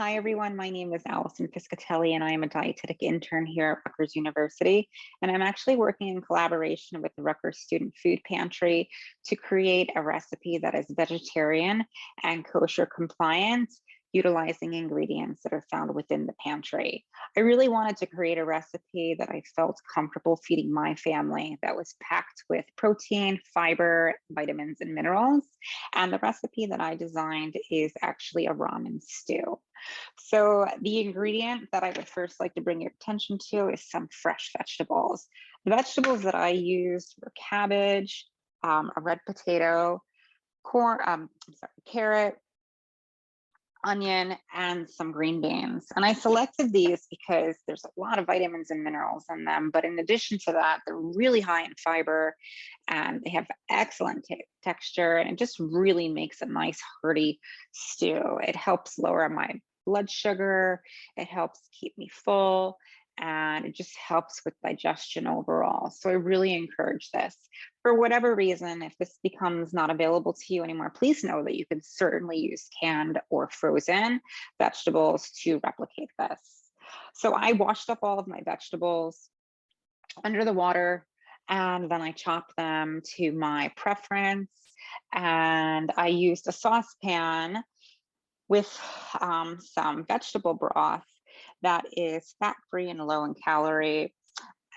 Hi, everyone. My name is Alison Piscitelli, and I am a dietetic intern here at Rutgers University. And I'm actually working in collaboration with the Rutgers Student Food Pantry to create a recipe that is vegetarian and kosher compliant, utilizing ingredients that are found within the pantry. I really wanted to create a recipe that I felt comfortable feeding my family, that was packed with protein, fiber, vitamins, and minerals. And the recipe that I designed is actually a ramen stew. So the ingredient that I would first like to bring your attention to is some fresh vegetables. The vegetables that I used were cabbage, a red potato, carrot, onion, and some green beans. And I selected these because there's a lot of vitamins and minerals in them. But in addition to that, they're really high in fiber and they have excellent texture. And it just really makes a nice hearty stew. It helps lower my blood sugar. It helps keep me full. And it just helps with digestion overall. So I really encourage this. For whatever reason, if this becomes not available to you anymore, please know that you can certainly use canned or frozen vegetables to replicate this. So I washed up all of my vegetables under the water, and then I chopped them to my preference. And I used a saucepan with some vegetable broth that is fat-free and low in calorie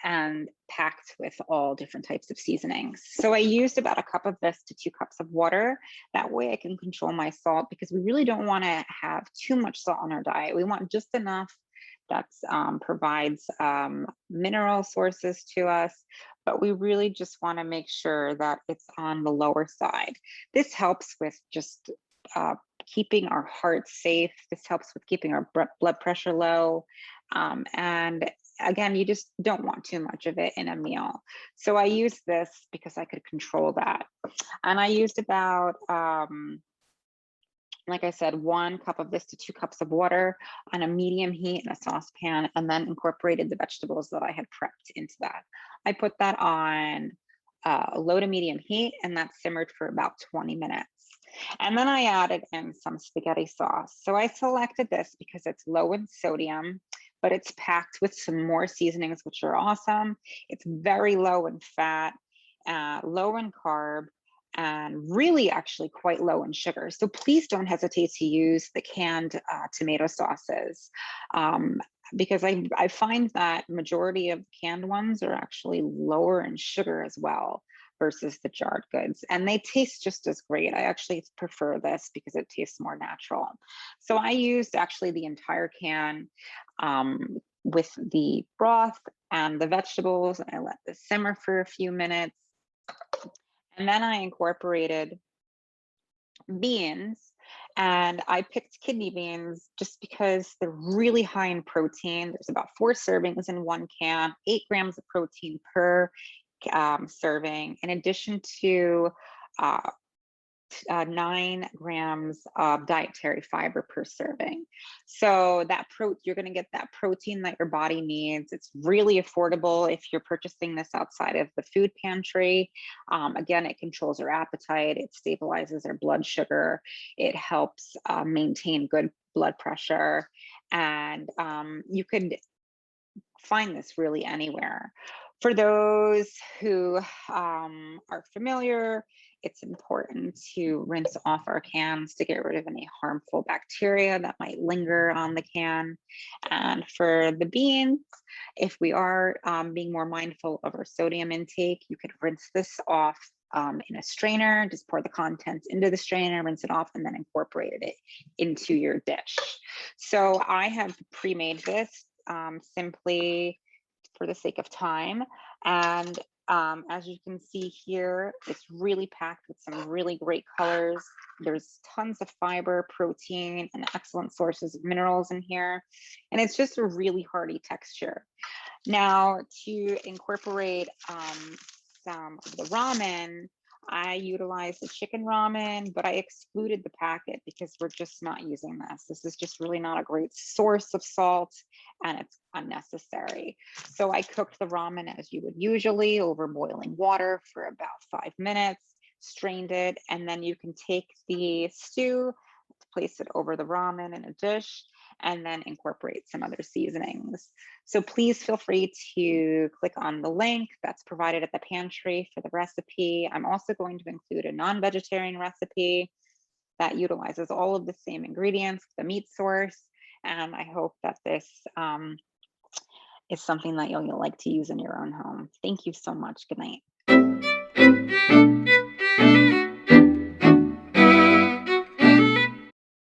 and packed with all different types of seasonings. So I used about a cup of this to 2 cups of water. That way I can control my salt, because we really don't want to have too much salt in our diet. We want just enough that provides mineral sources to us, but we really just want to make sure that it's on the lower side. This helps with just keeping our heart safe. This helps with keeping our blood pressure low. And again, you just don't want too much of it in a meal. So I used this because I could control that. And I used about, like I said, 1 cup of this to 2 cups of water on a medium heat in a saucepan, and then incorporated the vegetables that I had prepped into that. I put that on low to medium heat, and that simmered for about 20 minutes. And then I added in some spaghetti sauce. So I selected this because it's low in sodium, but it's packed with some more seasonings, which are awesome. It's very low in fat, low in carb, and really actually quite low in sugar. So please don't hesitate to use the canned tomato sauces, because I find that majority of canned ones are actually lower in sugar as well versus the jarred goods, and they taste just as great. I actually prefer this because it tastes more natural. So I used actually the entire can with the broth and the vegetables, and I let this simmer for a few minutes. And then I incorporated beans, and I picked kidney beans just because they're really high in protein. There's about 4 servings in 1 can, 8 grams of protein per serving, in addition to 9 grams of dietary fiber per serving. So that you're going to get that protein that your body needs. It's really affordable if you're purchasing this outside of the food pantry. Again, it controls your appetite. It stabilizes our blood sugar. It helps maintain good blood pressure. And you could find this really anywhere. For those who are familiar, it's important to rinse off our cans to get rid of any harmful bacteria that might linger on the can. And for the beans, if we are being more mindful of our sodium intake, you could rinse this off in a strainer, just pour the contents into the strainer, rinse it off, and then incorporate it into your dish. So I have pre-made this simply for the sake of time. And as you can see here, it's really packed with some really great colors. There's tons of fiber, protein, and excellent sources of minerals in here. And it's just a really hearty texture. Now, to incorporate some of the ramen, I utilized the chicken ramen, but I excluded the packet because we're just not using this. This is just really not a great source of salt, and it's unnecessary. So I cooked the ramen as you would usually, over boiling water for about 5 minutes, strained it, and then you can take the stew, place it over the ramen in a dish, and then incorporate some other seasonings. So please feel free to click on the link that's provided at the pantry for the recipe. I'm also going to include a non-vegetarian recipe that utilizes all of the same ingredients, the meat source. And I hope that this is something that you'll like to use in your own home. Thank you so much. Good night.